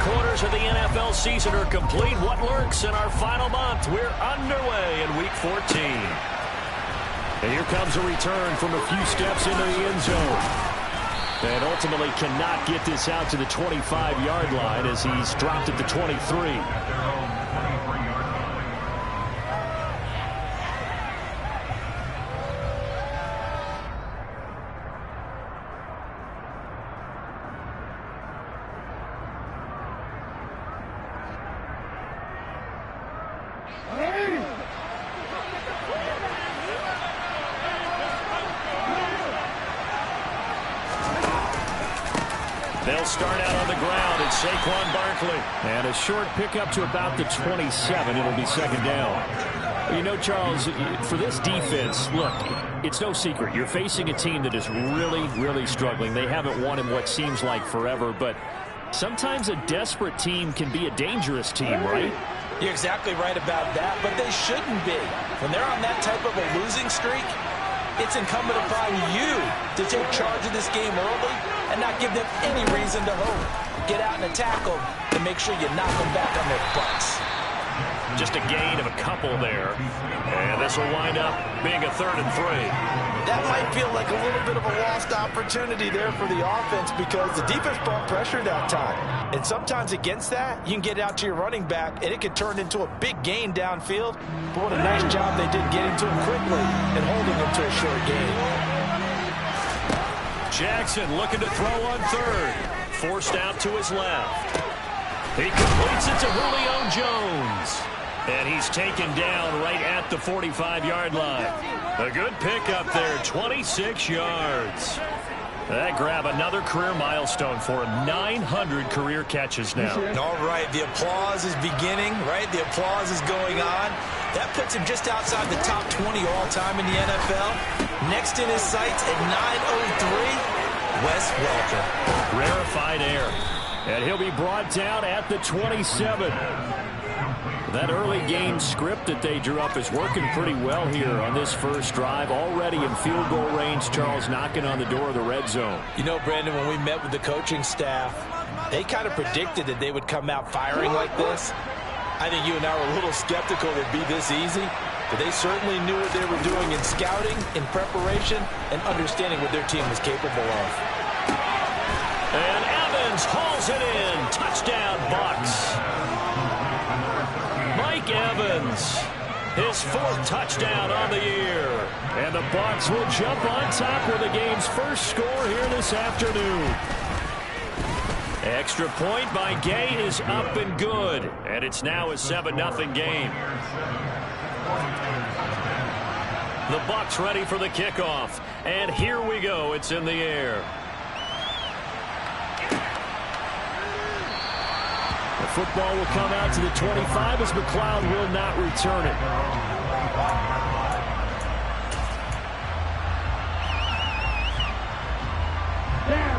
3/4 of the NFL season are complete. What lurks in our final month? We're underway in Week 14. And here comes a return from a few steps into the end zone. And ultimately cannot get this out to the 25-yard line as he's dropped at the 23. They'll start out on the ground. It's Saquon Barkley. And a short pickup to about the 27. It'll be second down. You know, Charles, for this defense, look, it's no secret. You're facing a team that is really, really struggling. They haven't won in what seems like forever, but sometimes a desperate team can be a dangerous team, right? You're exactly right about that, but they shouldn't be. When they're on that type of a losing streak, it's incumbent upon you to take charge of this game early and not give them any reason to hope. Get out and attack them and make sure you knock them back on their butts. Just a gain of a couple there. And this will wind up being a 3rd and 3. That might feel like a little bit of a lost opportunity there for the offense because the defense brought pressure that time. And sometimes against that, you can get out to your running back, and it can turn into a big gain downfield. But what a nice job they did getting to him quickly and holding him to a short gain. Jackson looking to throw on 3rd. Forced out to his left. He completes it to Julio Jones. And he's taken down right at the 45-yard line. A good pickup there, 26 yards. That grab another career milestone for him. 900 career catches now. All right, the applause is beginning, right? The applause is going on. That puts him just outside the top 20 all-time in the NFL. Next in his sights at 903, Wes Welker. Rarefied air. And he'll be brought down at the 27. That early game script that they drew up is working pretty well here on this first drive. Already in field goal range, Charles knocking on the door of the red zone. You know, Brandon, when we met with the coaching staff, they kind of predicted that they would come out firing like this. I think you and I were a little skeptical it would be this easy, but they certainly knew what they were doing in scouting, in preparation, and understanding what their team was capable of. And Evans hauls it in. Touchdown, Bucs. Mike Evans, his 4th touchdown on the year. And the Bucs will jump on top with the game's first score here this afternoon. Extra point by Gay is up and good. And it's now a 7-0 game. The Bucs ready for the kickoff. And here we go. It's in the air. The football will come out to the 25 as McLeod will not return it.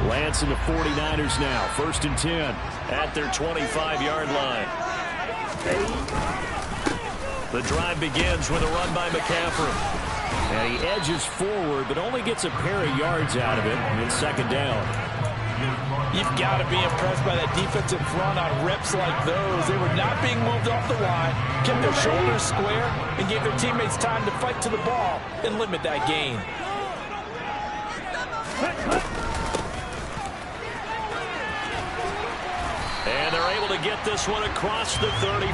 Lance and the 49ers now. 1st and 10 at their 25-yard line. The drive begins with a run by McCaffrey. And he edges forward, but only gets a pair of yards out of it. It's second down. You've got to be impressed by that defensive front on reps like those. They were not being moved off the line, kept their shoulders square, and gave their teammates time to fight to the ball and limit that gain. And they're able to get this one across the 35.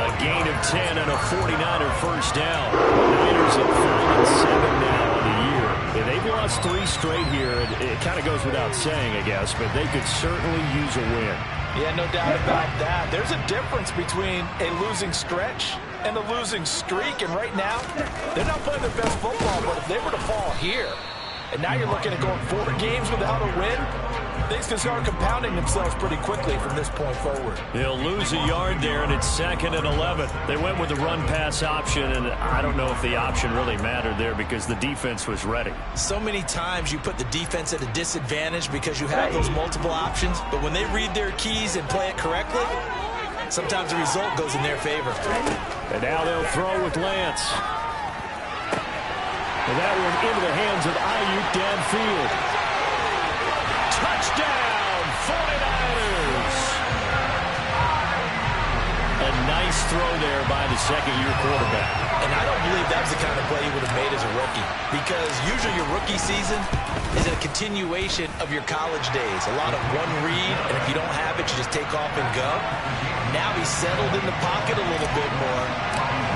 A gain of 10 and a 49er first down. Niners at 5-7 now on the year. Yeah, they've lost 3 straight here. It kind of goes without saying, I guess, but they could certainly use a win. Yeah, no doubt about that. There's a difference between a losing stretch and a losing streak, and right now, they're not playing their best football, but if they were to fall here, and now you're looking at going 4 games without a win, things can start compounding themselves pretty quickly from this point forward. They'll lose a yard there, and it's 2nd and 11. They went with the run-pass option, and I don't know if the option really mattered there because the defense was ready. So many times you put the defense at a disadvantage because you have those multiple options, but when they read their keys and play it correctly, sometimes the result goes in their favor. And now they'll throw with Lance. And that one into the hands of Ayuk downfield. Touchdown, 49ers! throw there by the second-year quarterback. And I don't believe that was the kind of play he would have made as a rookie, because usually your rookie season is a continuation of your college days. A lot of one read, and if you don't have it, you just take off and go. Now he's settled in the pocket a little bit more,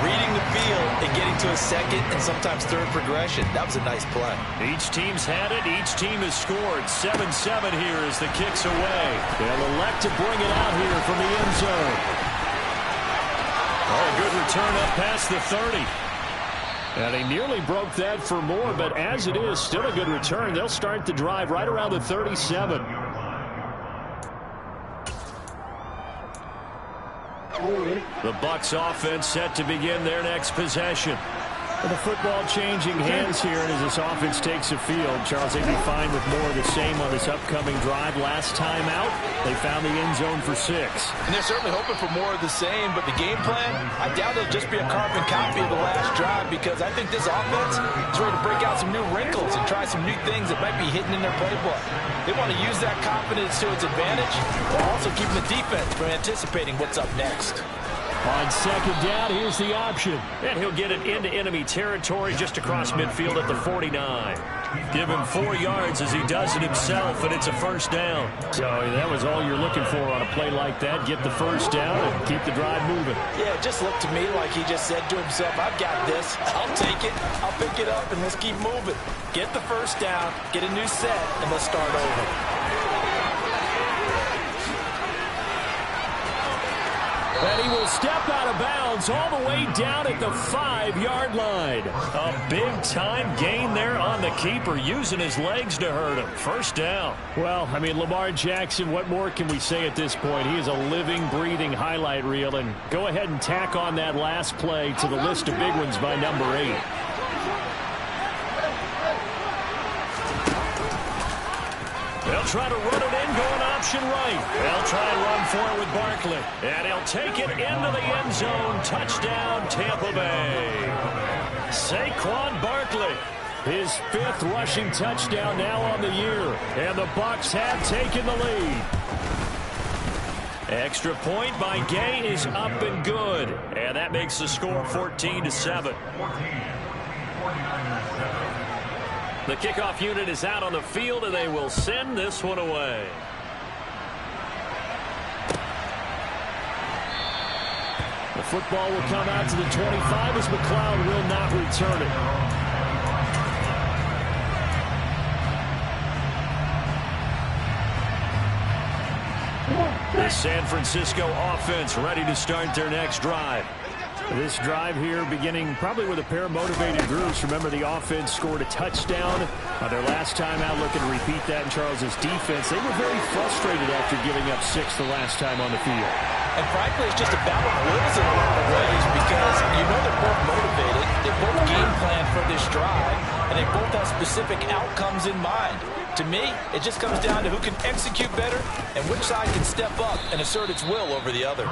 reading the field and getting to a second and sometimes third progression. That was a nice play. Each team's had it. Each team has scored. 7-7 here as the kick's away. They'll elect to bring it out here from the end zone. Oh, a good return up past the 30. And he nearly broke that for more, but as it is, still a good return. They'll start the drive right around the 37. The Bucs offense set to begin their next possession. The football changing hands here, and as this offense takes the field, Charles, they'd be fine with more of the same on this upcoming drive. Last time out, they found the end zone for 6. And they're certainly hoping for more of the same, but the game plan, I doubt it'll just be a carbon copy of the last drive, because I think this offense is ready to break out some new wrinkles and try some new things that might be hidden in their playbook. They want to use that confidence to its advantage, while also keeping the defense from anticipating what's up next. On second down, here's the option. And he'll get it into enemy territory just across midfield at the 49. Give him 4 yards as he does it himself, and it's a first down. So that was all you're looking for on a play like that. Get the first down and keep the drive moving. Yeah, it just looked to me like he just said to himself, I've got this. I'll take it. I'll pick it up, and let's keep moving. Get the first down, get a new set, and let's start over. And he will step out of bounds all the way down at the 5-yard line. A big-time gain there on the keeper, using his legs to hurt him. First down. Well, I mean, Lamar Jackson, what more can we say at this point? He is a living, breathing highlight reel. And go ahead and tack on that last play to the list of big ones by number 8. They'll try to run it in, going option right. They'll try and run for it with Barkley. And he'll take it into the end zone. Touchdown, Tampa Bay. Saquon Barkley, his 5th rushing touchdown now on the year. And the Bucs have taken the lead. Extra point by Gay is up and good. And that makes the score 14-7. The kickoff unit is out on the field, and they will send this one away. The football will come out to the 25 as McLeod will not return it. The San Francisco offense ready to start their next drive. This drive here beginning probably with a pair of motivated groups. Remember, the offense scored a touchdown their last time out. Looking to repeat that in Charles's defense. They were very frustrated after giving up 6 the last time on the field. And frankly, it's just a battle of wills in a lot of ways, because you know they're both motivated. They both game plan for this drive, and they both have specific outcomes in mind. To me, it just comes down to who can execute better and which side can step up and assert its will over the other.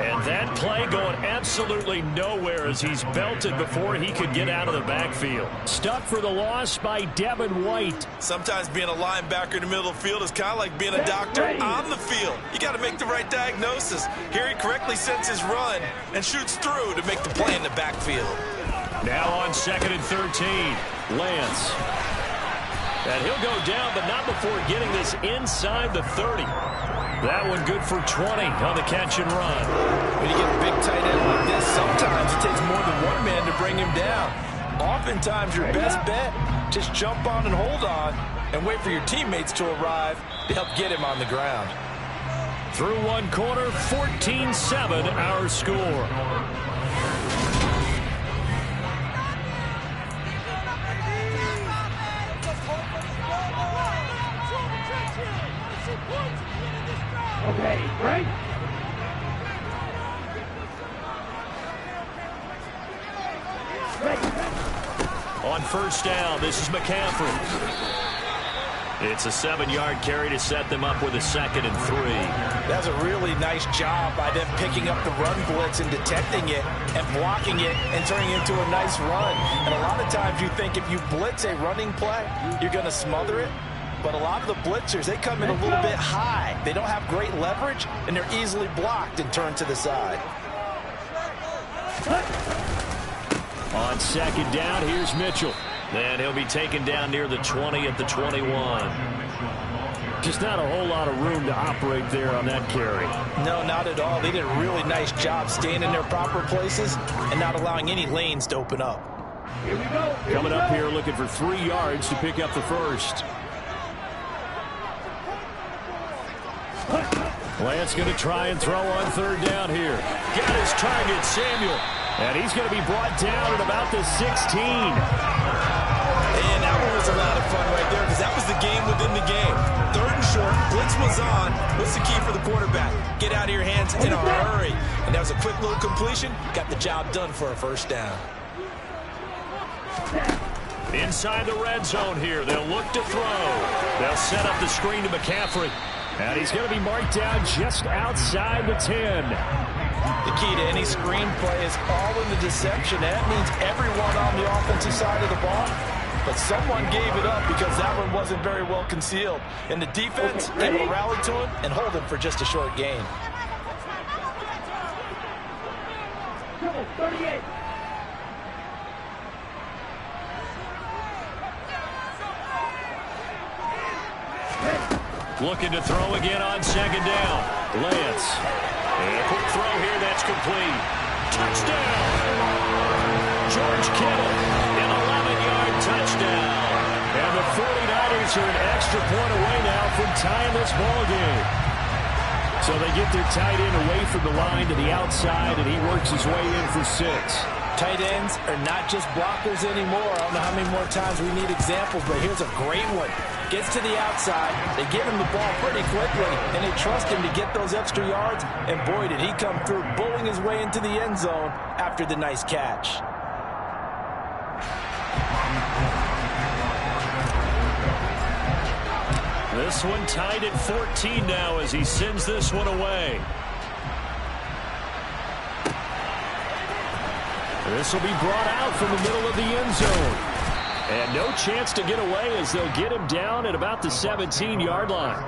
And that play going absolutely nowhere as he's belted before he could get out of the backfield. Stuck for the loss by Devin White. Sometimes being a linebacker in the middle of the field is kind of like being a doctor on the field. You got to make the right diagnosis. Here he correctly sets his run and shoots through to make the play in the backfield. Now on 2nd and 13, Lance. And he'll go down, but not before getting this inside the 30. That one good for 20 on the catch and run. When you get a big tight end like this, sometimes it takes more than one man to bring him down. Oftentimes, your best bet, just jump on and hold on and wait for your teammates to arrive to help get him on the ground. Through one quarter, 14-7 our score. Okay, right? On first down, this is McCaffrey. It's a 7-yard carry to set them up with a 2nd and 3. That's a really nice job by them picking up the run blitz and detecting it and blocking it and turning it into a nice run. And a lot of times you think if you blitz a running play, you're going to smother it. But a lot of the blitzers, they come in a little bit high. They don't have great leverage, and they're easily blocked and turned to the side. On second down, here's Mitchell. And he'll be taken down near the 20 at the 21. Just not a whole lot of room to operate there on that carry. No, not at all. They did a really nice job staying in their proper places and not allowing any lanes to open up. Here we go. Coming up here looking for 3 yards to pick up the first. Lance going to try and throw on third down here. Got his target, Samuel. And he's going to be brought down at about the 16. And that one was a lot of fun right there because that was the game within the game. Third and short, blitz was on. What's the key for the quarterback? Get out of your hands in a hurry. And that was a quick little completion. Got the job done for a first down. Inside the red zone here. They'll look to throw. They'll set up the screen to McCaffrey. And he's going to be marked down just outside the 10. The key to any screenplay is all in the deception. That means everyone on the offensive side of the ball. But someone gave it up because that one wasn't very well concealed. And the defense able to rally to him and hold him for just a short gain. 38. Looking to throw again on second down. Lance. And a quick throw here that's complete. Touchdown. George Kittle. An 11-yard touchdown. And the 49ers are an extra point away now from tying this ball game. So they get their tight end away from the line to the outside, and he works his way in for 6. Tight ends are not just blockers anymore. I don't know how many more times we need examples, but here's a great one. Gets to the outside, they give him the ball pretty quickly, and they trust him to get those extra yards, and boy, did he come through, bowling his way into the end zone after the nice catch. This one tied at 14 now as he sends this one away. This will be brought out from the middle of the end zone. And no chance to get away as they'll get him down at about the 17-yard line.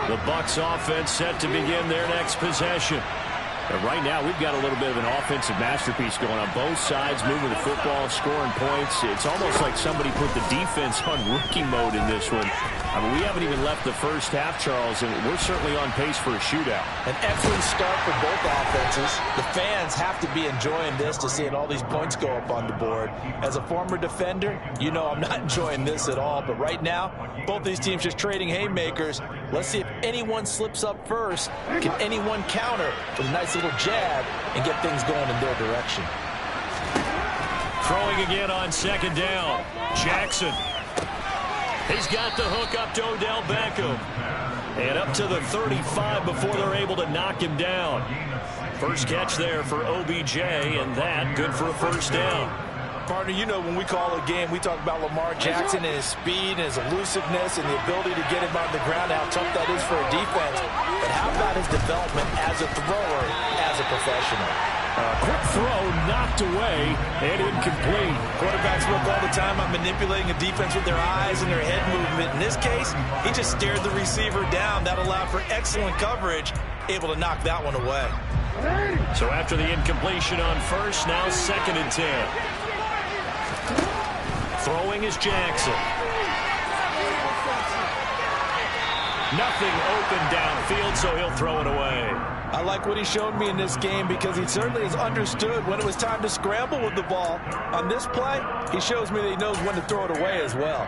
The Bucs offense set to begin their next possession. And right now, we've got a little bit of an offensive masterpiece going on both sides, moving the football, scoring points. It's almost like somebody put the defense on rookie mode in this one. I mean, we haven't even left the first half, Charles, and we're certainly on pace for a shootout. An excellent start for both offenses. The fans have to be enjoying this to seeing all these points go up on the board. As a former defender, you know I'm not enjoying this at all. But right now, both these teams just trading haymakers. Let's see if anyone slips up first. Can anyone counter with a nice little jab and get things going in their direction? Throwing again on second down. Jackson. He's got the hook up to Odell Beckham. And up to the 35 before they're able to knock him down. First catch there for OBJ, and that good for a first down. Partner, you know when we call a game, we talk about Lamar Jackson and his speed and his elusiveness and the ability to get him on the ground, how tough that is for a defense. But how about his development as a thrower, as a professional? Quick throw knocked away and incomplete. Quarterbacks work all the time on manipulating a defense with their eyes and their head movement. In this case, he just stared the receiver down. That allowed for excellent coverage, able to knock that one away. So after the incompletion on first, now second and 10. Throwing is Jackson. Nothing open downfield, so he'll throw it away. I like what he showed me in this game because he certainly has understood when it was time to scramble with the ball. On this play, he shows me that he knows when to throw it away as well.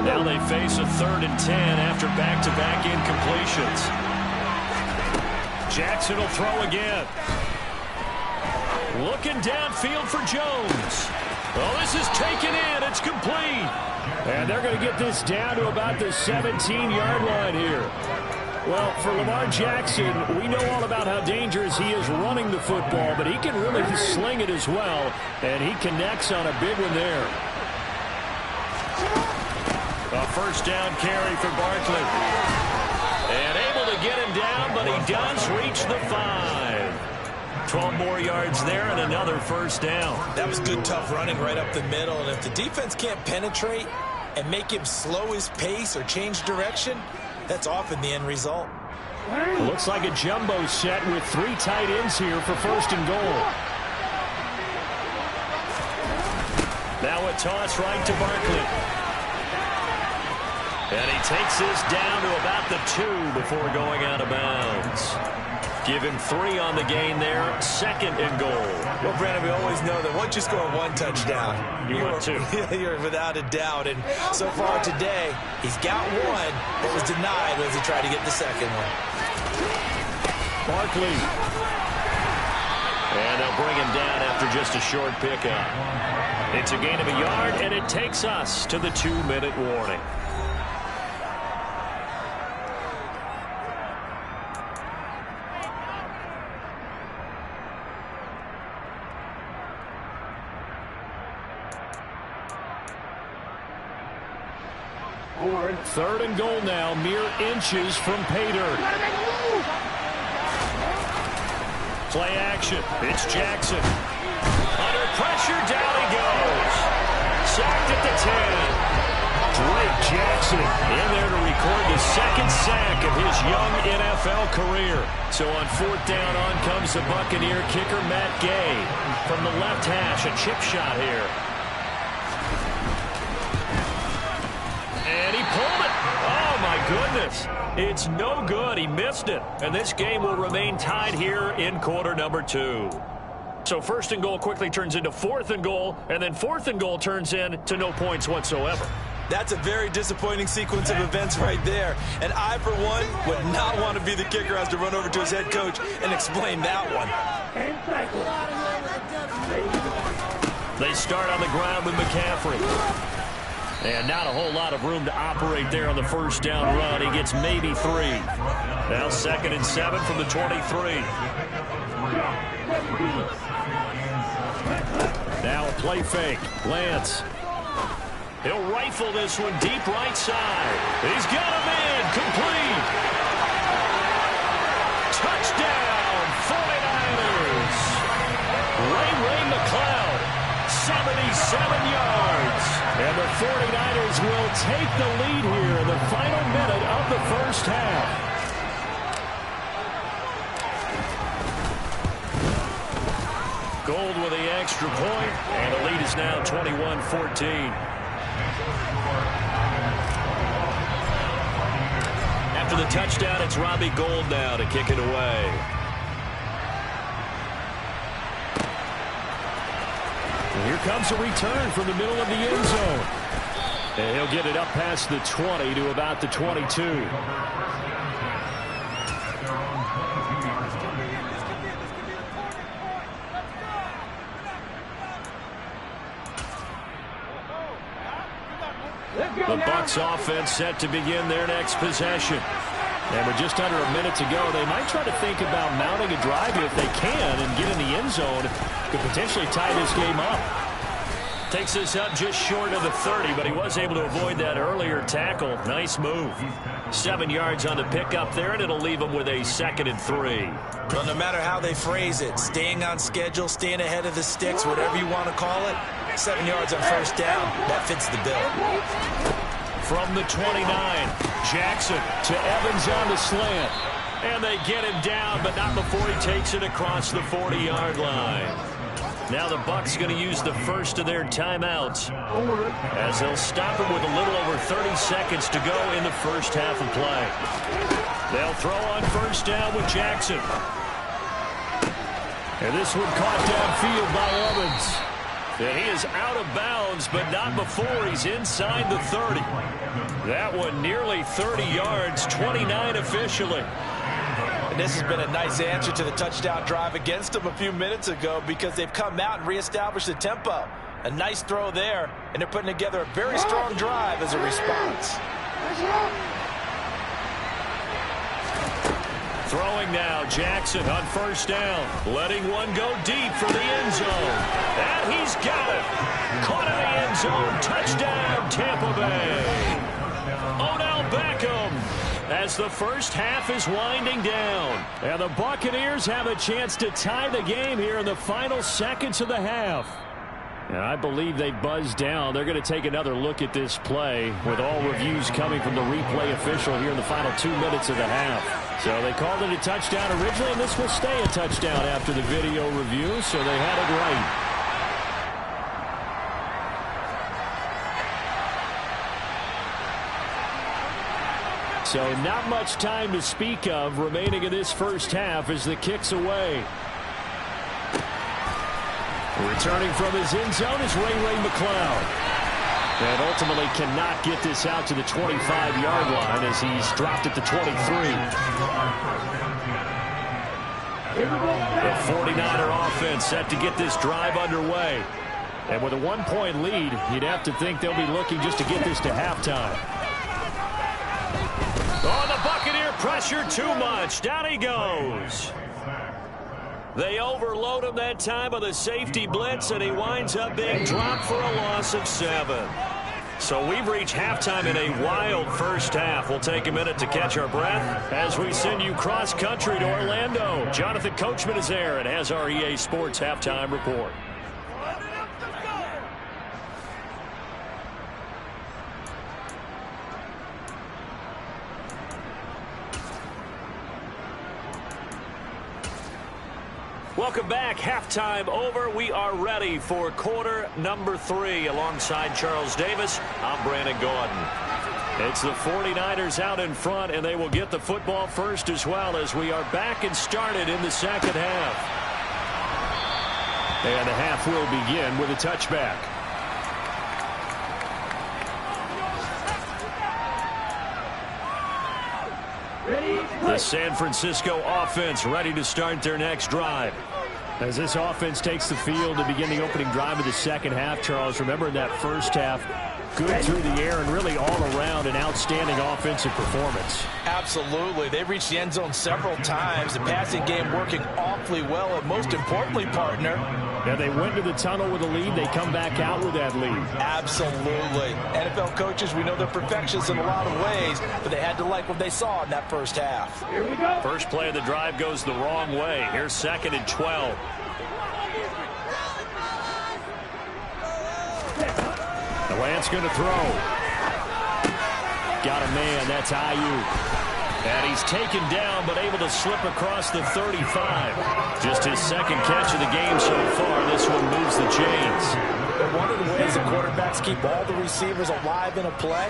Now they face a 3rd and 10 after back-to-back incompletions. Jackson will throw again. Looking downfield for Jones. Oh, this is taken in. It's complete. And they're going to get this down to about the 17-yard line here. Well, for Lamar Jackson, we know all about how dangerous he is running the football, but he can really sling it as well, and he connects on a big one there. A first down carry for Barkley. And able to get him down, but he does reach the 5. 12 more yards there and another first down. That was good, tough running right up the middle. And if the defense can't penetrate and make him slow his pace or change direction, that's often the end result. Looks like a jumbo set with 3 tight ends here for first and goal. Now a toss right to Barkley. And he takes this down to about the 2 before going out of bounds. Give him 3 on the gain there. Second and goal. Well, Brandon, we always know that once you score 1 touchdown, want 2. You're without a doubt. And so far today, he's got 1, but was denied as he tried to get the second one. Barkley. And they'll bring him down after just a short pickup. It's a gain of a yard, and it takes us to the 2-minute warning. Third and goal now, mere inches from pay dirt. Play action. It's Jackson. Under pressure, down he goes. Sacked at the 10. Drake Jackson in there to record the second sack of his young NFL career. So on 4th down, on comes the Buccaneer kicker, Matt Gay. From the left hash, a chip shot here. And he pulled it. Oh, my goodness. It's no good. He missed it. And this game will remain tied here in quarter number 2. So first and goal quickly turns into 4th and goal, and then 4th and goal turns into no points whatsoever. That's a very disappointing sequence of events right there. And I, for one, would not want to be the kicker who has to run over to his head coach and explain that one. They start on the ground with McCaffrey. And not a whole lot of room to operate there on the first down run. He gets maybe 3. Now 2nd and 7 from the 23. Now a play fake. Lance. He'll rifle this one deep right side. He's got him in. Complete. Touchdown, 49ers. Ray McLeod, 77 yards. And the 49ers will take the lead here in the final minute of the first half. Gold with the extra point, and the lead is now 21-14. After the touchdown, it's Robbie Gould now to kick it away. And here comes a return from the middle of the end zone. And he'll get it up past the 20 to about the 22. The Bucs offense set to begin their next possession. And with just under a minute to go, they might try to think about mounting a drive if they can and get in the end zone. Could potentially tie this game up. Takes this up just short of the 30, but he was able to avoid that earlier tackle. Nice move. 7 yards on the pickup there, and it'll leave him with a 2nd and 3. Well, no matter how they phrase it, staying on schedule, staying ahead of the sticks, whatever you want to call it, 7 yards on first down, that fits the bill. From the 29, Jackson to Evans on the slant. And they get him down, but not before he takes it across the 40-yard line. Now the Bucs going to use the first of their timeouts as they'll stop him with a little over 30 seconds to go in the first half of play. They'll throw on first down with Jackson. And this one caught downfield by Evans. And he is out of bounds, but not before he's inside the 30. That one nearly 30 yards, 29 officially. And this has been a nice answer to the touchdown drive against them a few minutes ago because they've come out and reestablished the tempo. A nice throw there, and they're putting together a very strong drive as a response. Throwing now, Jackson on first down. Letting one go deep for the end zone. And he's got it. Caught in the end zone. Touchdown, Tampa Bay. Odell Beckham, as the first half is winding down. And the Buccaneers have a chance to tie the game here in the final seconds of the half. And I believe they buzzed down. They're going to take another look at this play with all reviews coming from the replay official here in the final 2 minutes of the half. So they called it a touchdown originally, and this will stay a touchdown after the video review, so they had it right. So not much time to speak of remaining in this first half as the kick's away. Returning from his end zone is Ray McCloud. And ultimately cannot get this out to the 25-yard line as he's dropped at the 23. The 49er offense set to get this drive underway. And with a 1-point lead, you'd have to think they'll be looking just to get this to halftime. Oh, the Buccaneer pressure too much. Down he goes. They overload him that time with a safety blitz, and he winds up being dropped for a loss of 7. So we've reached halftime in a wild first half. We'll take a minute to catch our breath as we send you cross-country to Orlando. Jonathan Coachman is there and has our EA Sports halftime report. Welcome back. Halftime over. We are ready for quarter number 3. Alongside Charles Davis, I'm Brandon Gaudin. It's the 49ers out in front, and they will get the football first as well as we are back and started in the second half. And the half will begin with a touchback. The San Francisco offense ready to start their next drive. As this offense takes the field to begin the opening drive of the second half, Charles, remember in that first half, good through the air and really all around an outstanding offensive performance. Absolutely. They reached the end zone several times. The passing game working awfully well, and most importantly, partner, yeah, they went to the tunnel with a lead. They come back out with that lead. Absolutely. NFL coaches, we know they're perfectionists in a lot of ways, but they had to like what they saw in that first half. Here we go. First play of the drive goes the wrong way. Here's 2nd and 12. The Lance going to throw. Got a man. That's Ayuk. And he's taken down, but able to slip across the 35. Just his second catch of the game so far. This one moves the chains. One of the ways the quarterbacks keep all the receivers alive in a play,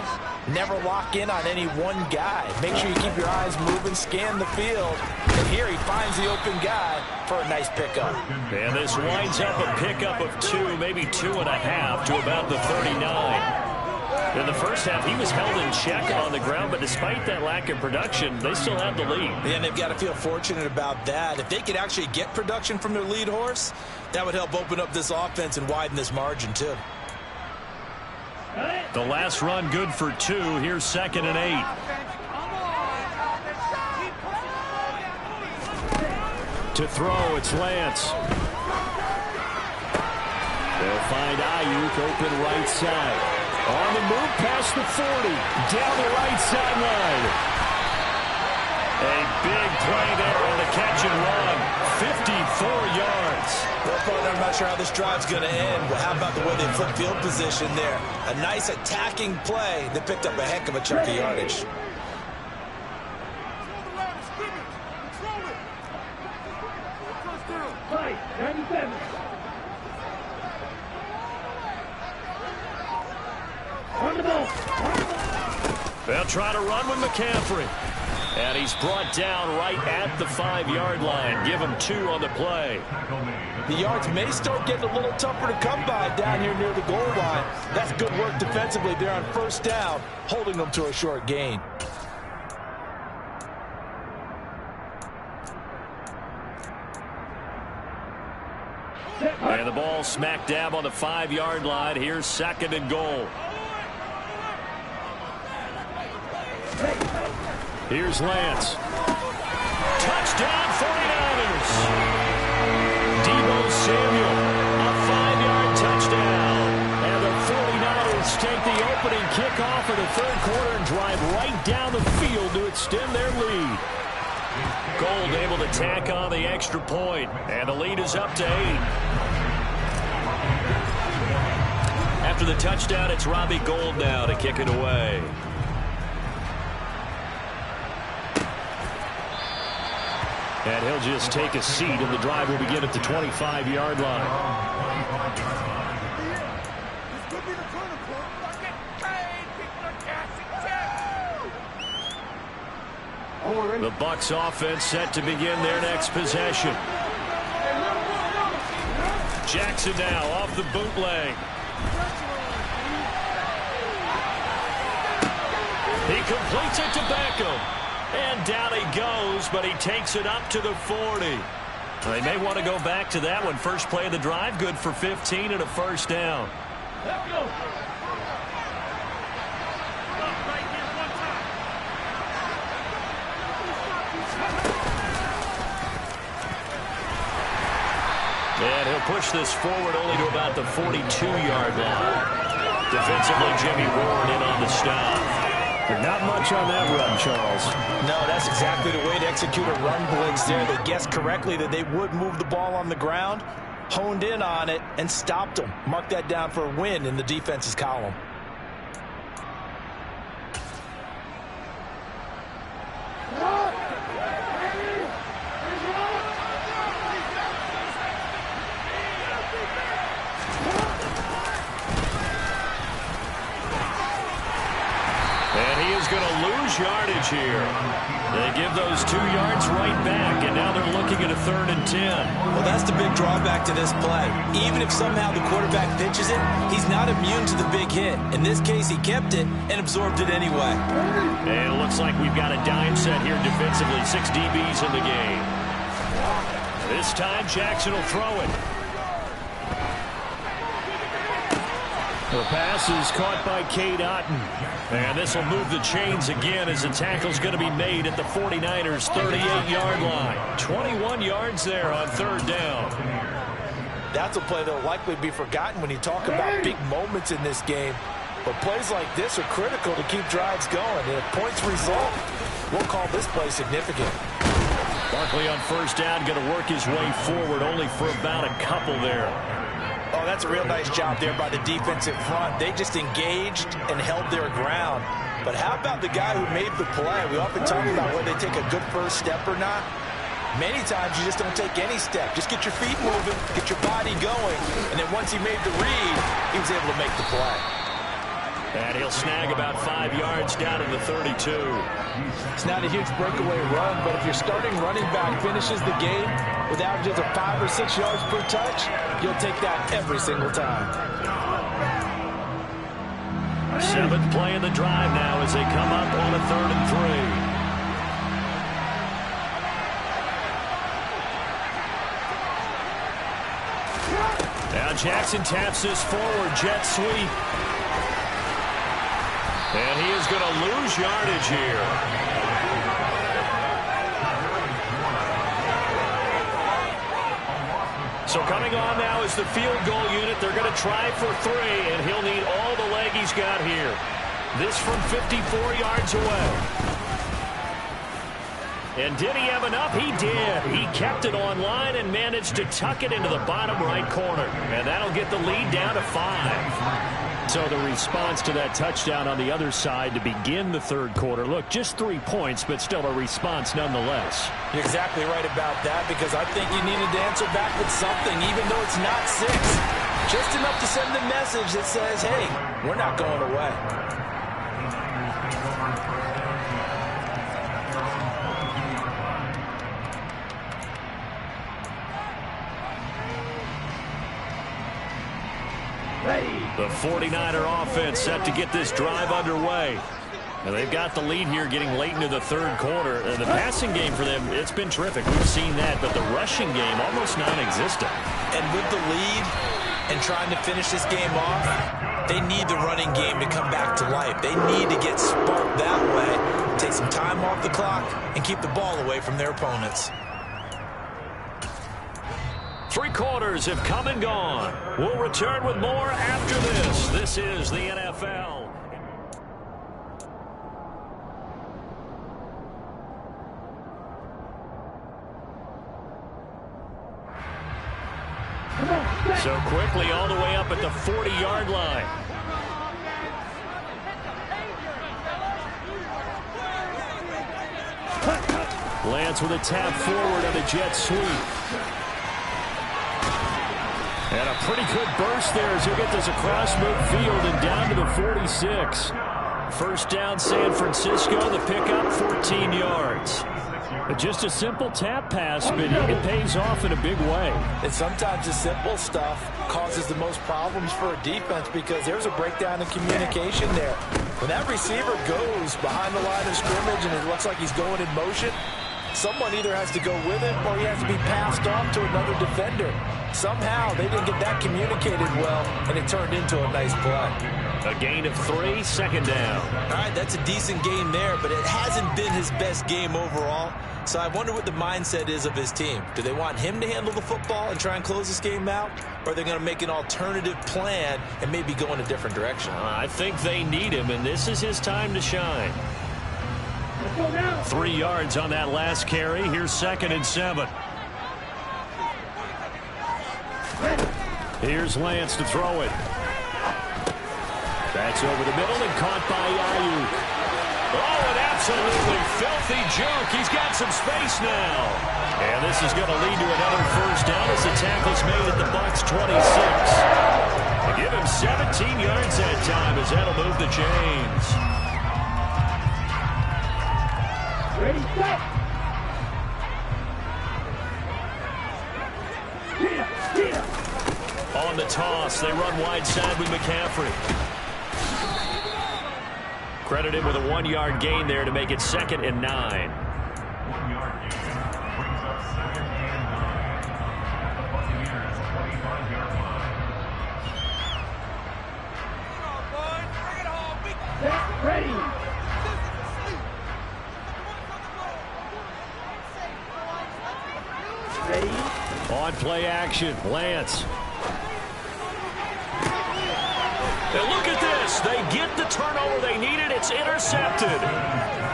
never lock in on any one guy. Make sure you keep your eyes moving, scan the field. And here he finds the open guy for a nice pickup. And this winds up a pickup of 2, maybe 2.5 to about the 39. In the first half, he was held in check on the ground, but despite that lack of production, they still have the lead. And they've got to feel fortunate about that. If they could actually get production from their lead horse, that would help open up this offense and widen this margin, too. The last run good for 2. Here's 2nd and 8. To throw, it's Lance. They'll find Ayuk open right side. On the move past the 40, down the right sideline. A big play there on the catch and run, 54 yards. Well, partner, I'm not sure how this drive's going to end, but how about the way they flip field position there? A nice attacking play that picked up a heck of a chunk of yardage. Right, 97. They'll try to run with McCaffrey. And he's brought down right at the 5-yard line. Give him 2 on the play. The yards may start getting a little tougher to come by down here near the goal line. That's good work defensively there on first down, holding them to a short gain. And the ball smack dab on the 5-yard line. Here's 2nd and goal. Here's Lance. Touchdown 49ers. Deebo Samuel, a 5-yard touchdown. And the 49ers take the the opening kickoff of the third quarter and drive right down the field to extend their lead. Gold able to tack on the extra point, and the lead is up to 8. After the touchdown, it's Robbie Gould now to kick it away. And he'll just take a seat, and the drive will begin at the 25-yard line. The Bucs offense set to begin their next possession. Jackson now off the bootleg. He completes it to Beckham. And down he goes, but he takes it up to the 40. They may want to go back to that one. First play of the drive, good for 15 and a first down. And he'll push this forward only to about the 42-yard line. Defensively, Jimmy Ward in on the stop. Not much on that run, Charles. No, that's exactly the way to execute a run blitz there. They guessed correctly that they would move the ball on the ground, honed in on it, and stopped them. Mark that down for a win in the defense's column. Going to lose yardage here. They give those 2 yards right back, and now they're looking at a 3rd and 10. Well, that's the big drawback to this play. Even if somehow the quarterback pitches it, he's not immune to the big hit. In this case, he kept it and absorbed it anyway. And it looks like we've got a dime set here defensively. 6 DBs in the game. This time, Jackson will throw it. The pass is caught by Cade Otton. And this will move the chains again as the tackle's going to be made at the 49ers' 38-yard line. 21 yards there on 3rd down. That's a play that will likely be forgotten when you talk about big moments in this game. But plays like this are critical to keep drives going. And if points result, we'll call this play significant. Barkley on 1st down, going to work his way forward only for about a couple there. Oh, that's a real nice job there by the defensive front. They just engaged and held their ground. But how about the guy who made the play? We often talk about whether they take a good first step or not. Many times you just don't take any step. Just get your feet moving, get your body going. And then once he made the read, he was able to make the play. And he'll snag about 5 yards down in the 32. It's not a huge breakaway run, but if your starting running back finishes the game with averages of 5 or 6 yards per touch, you'll take that every single time. 7th play of the drive now as they come up on a 3rd and 3. Now Jackson taps this forward, jet sweep. And he is going to lose yardage here. So coming on now is the field goal unit. They're going to try for 3, and he'll need all the leg he's got here. This from 54 yards away. And did he have enough? He did. He kept it on line and managed to tuck it into the bottom right corner. And that'll get the lead down to 5. So the response to that touchdown on the other side to begin the 3rd quarter. Look, just 3 points, but still a response nonetheless. You're exactly right about that, because I think you needed to answer back with something, even though it's not 6. Just enough to send a message that says, hey, we're not going away. The 49er offense set to get this drive underway. And they've got the lead here getting late into the 3rd quarter. And the passing game for them, it's been terrific. We've seen that, but the rushing game almost non-existent. And with the lead and trying to finish this game off, they need the running game to come back to life. They need to get sparked that way, take some time off the clock, and keep the ball away from their opponents. Three quarters have come and gone. We'll return with more after this. This is the NFL. So quickly all the way up at the 40-yard line. Lance with a tap forward on the jet sweep. And a pretty good burst there as he'll get this across midfield and down to the 46. First down, San Francisco. The pickup, 14 yards. Just a simple tap pass, but it pays off in a big way. And sometimes the simple stuff causes the most problems for a defense because there's a breakdown in communication there. When that receiver goes behind the line of scrimmage and it looks like he's going in motion, someone either has to go with him or he has to be passed off to another defender. Somehow they didn't get that communicated well, and it turned into a nice play. A gain of 3, second down. All right, that's a decent game there, but it hasn't been his best game overall. So I wonder what the mindset is of his team. Do they want him to handle the football and try and close this game out? Or are they going to make an alternative plan and maybe go in a different direction? I think they need him, and this is his time to shine. 3 yards on that last carry. Here's 2nd and 7. Here's Lance to throw it. That's over the middle and caught by Ayuk. Oh, an absolutely filthy joke. He's got some space now. And this is going to lead to another first down as the tackle's made at the Bucs 26. They give him 17 yards that time as that'll move the chains. Ready, set. On the toss, they run wide side with McCaffrey. Credit him with a 1-yard gain there to make it 2nd and 9. Set, ready. Ready. On play action, Lance. And look at this. They get the turnover they needed. It's intercepted.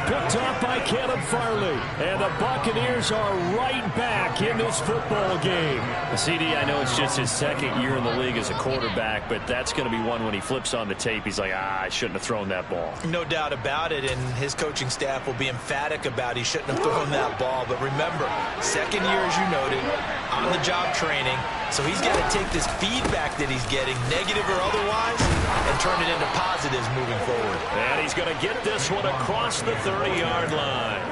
Picked off by Caleb Farley. And the Buccaneers are right back in this football game. CD, I know it's just his 2nd year in the league as a quarterback, but that's going to be one when he flips on the tape. He's like, I shouldn't have thrown that ball. No doubt about it, and his coaching staff will be emphatic about he shouldn't have thrown that ball. But remember, 2nd year, as you noted, on-the-job training. So he's got to take this feedback that he's getting, negative or otherwise, and turn it into positives moving forward. And he's going to get this one across the 30-yard line.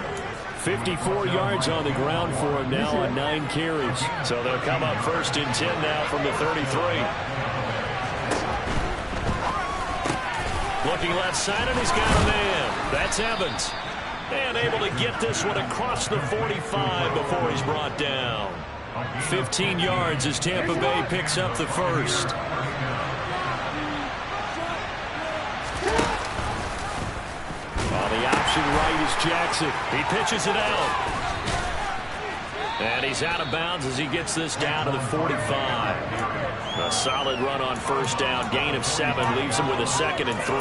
54 yards on the ground for him now on 9 carries. So they'll come up 1st and 10 now from the 33. Looking left side, and he's got a man. That's Evans. And able to get this one across the 45 before he's brought down. 15 yards as Tampa Bay picks up the first. On the option right is Jackson. He pitches it out. And he's out of bounds as he gets this down to the 45. A solid run on first down. Gain of 7 leaves him with a 2nd and 3.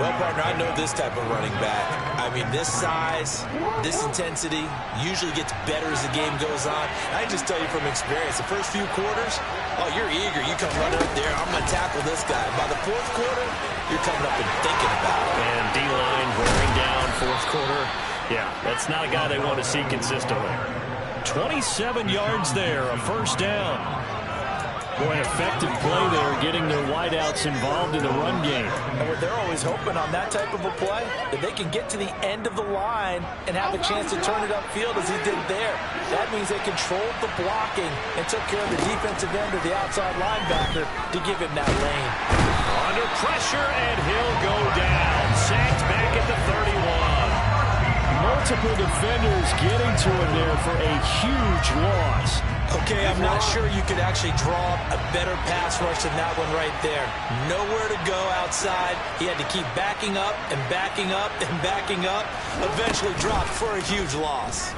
Well, partner, I know this type of running back. I mean, this size, this intensity usually gets better as the game goes on. I can just tell you from experience, the first few quarters, oh, you're eager. You come running up there. I'm going to tackle this guy. By the 4th quarter, you're coming up and thinking about it. And D-line wearing down 4th quarter. Yeah, that's not a guy they want to see consistently. 27 yards there, a first down. Boy, effective play there, getting their wideouts involved in the run game. And what they're always hoping on that type of a play, that they can get to the end of the line and have a chance to turn it upfield as he did there. That means they controlled the blocking and took care of the defensive end of the outside linebacker to give him that lane. Under pressure, and he'll go down. Sacked back at the 31. Multiple defenders getting to him there for a huge loss. Okay, I'm not sure you could actually draw a better pass rush than that one right there. Nowhere to go outside. He had to keep backing up and backing up and backing up. Eventually dropped for a huge loss.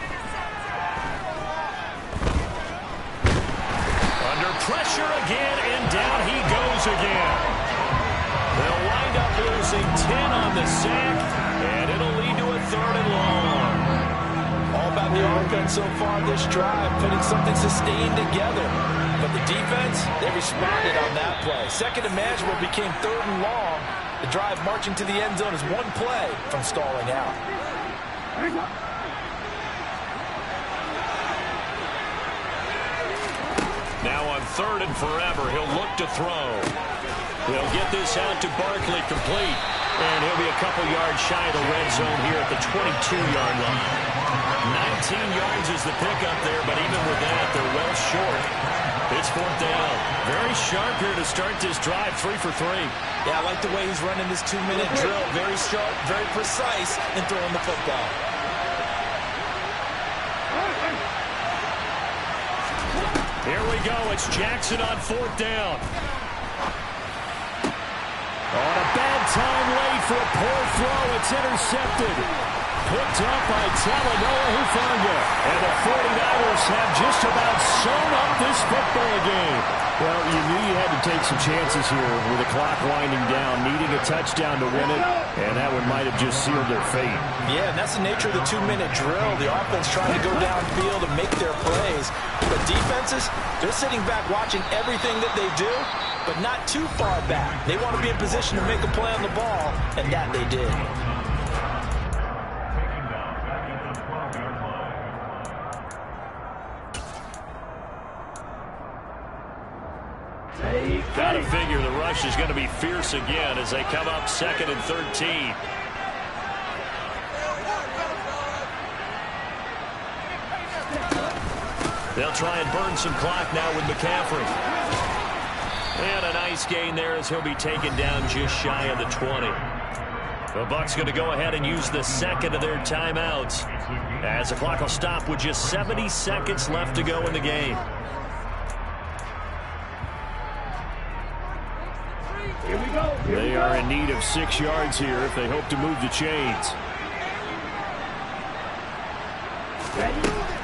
pressure again, and down he goes again. They'll wind up losing 10 on the sack, and it'll lead to a 3rd and long. All about the offense so far this drive, putting something sustained together. But the defense, they responded on that play. Second and manageable became 3rd and long. The drive marching to the end zone is one play from stalling out. Now on 3rd and forever, he'll look to throw. They'll get this out to Barkley, complete. And he'll be a couple yards shy of the red zone here at the 22-yard line. 19 yards is the pickup there, but even with that, they're well short. It's 4th down. Very sharp here to start this drive, 3 for 3. Yeah, I like the way he's running this 2-minute drill. Very sharp, very precise in throwing the football. Here we go. It's Jackson on 4th down. On a bad time late for a poor throw. It's intercepted. Picked up by Talanoa Hufanga. And the 49ers have just about sewn up this football game. Well, you knew you had to take some chances here with the clock winding down, needing a touchdown to win it, and that one might have just sealed their fate. Yeah, and that's the nature of the 2-minute drill. The offense trying to go downfield and make their plays. But defenses, they're sitting back watching everything that they do, but not too far back. They want to be in position to make a play on the ball, and that they did. Got to figure the rush is going to be fierce again as they come up 2nd and 13. They'll try and burn some clock now with McCaffrey. And a nice gain there as he'll be taken down just shy of the 20. The Bucs going to go ahead and use the 2nd of their timeouts as the clock will stop with just 70 seconds left to go in the game. Here we go. They are in need of 6 yards here if they hope to move the chains.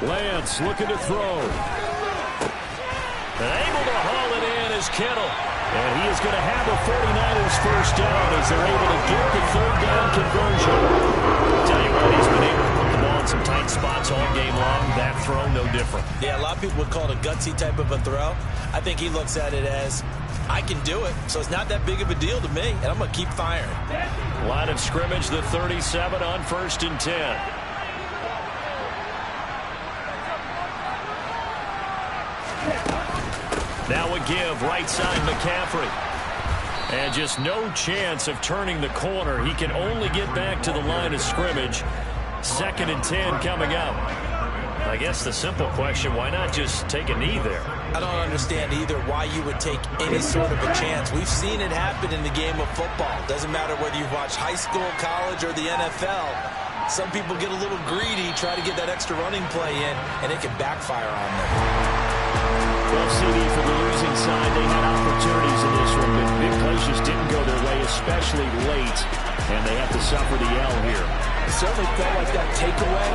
Lance looking to throw. And able to haul it in is Kittle. And he is going to have the 49ers first down as they're able to get the 3rd down conversion. Tell you what, he's been able to put the ball in some tight spots all game long. That throw, no different. Yeah, a lot of people would call it a gutsy type of a throw. I think he looks at it as, I can do it, so it's not that big of a deal to me, and I'm going to keep firing. Line of scrimmage, the 37 on 1st and 10. Now a give, right side McCaffrey. And just no chance of turning the corner. He can only get back to the line of scrimmage. 2nd and 10 coming up. I guess the simple question, why not just take a knee there? I don't understand either why you would take any sort of a chance. We've seen it happen in the game of football. Doesn't matter whether you've watched high school, college, or the NFL. Some people get a little greedy, try to get that extra running play in, and it can backfire on them. Well, CD, for the losing side, they had opportunities in this one, but big plays just didn't go their way, especially late, and they have to suffer the L here. It certainly felt like that takeaway,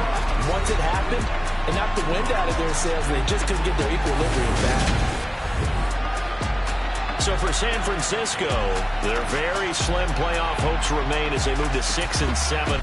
once it happened, and knocked the wind out of their sails, and they just couldn't get their equilibrium back. So for San Francisco, their very slim playoff hopes remain as they move to 6 and 7.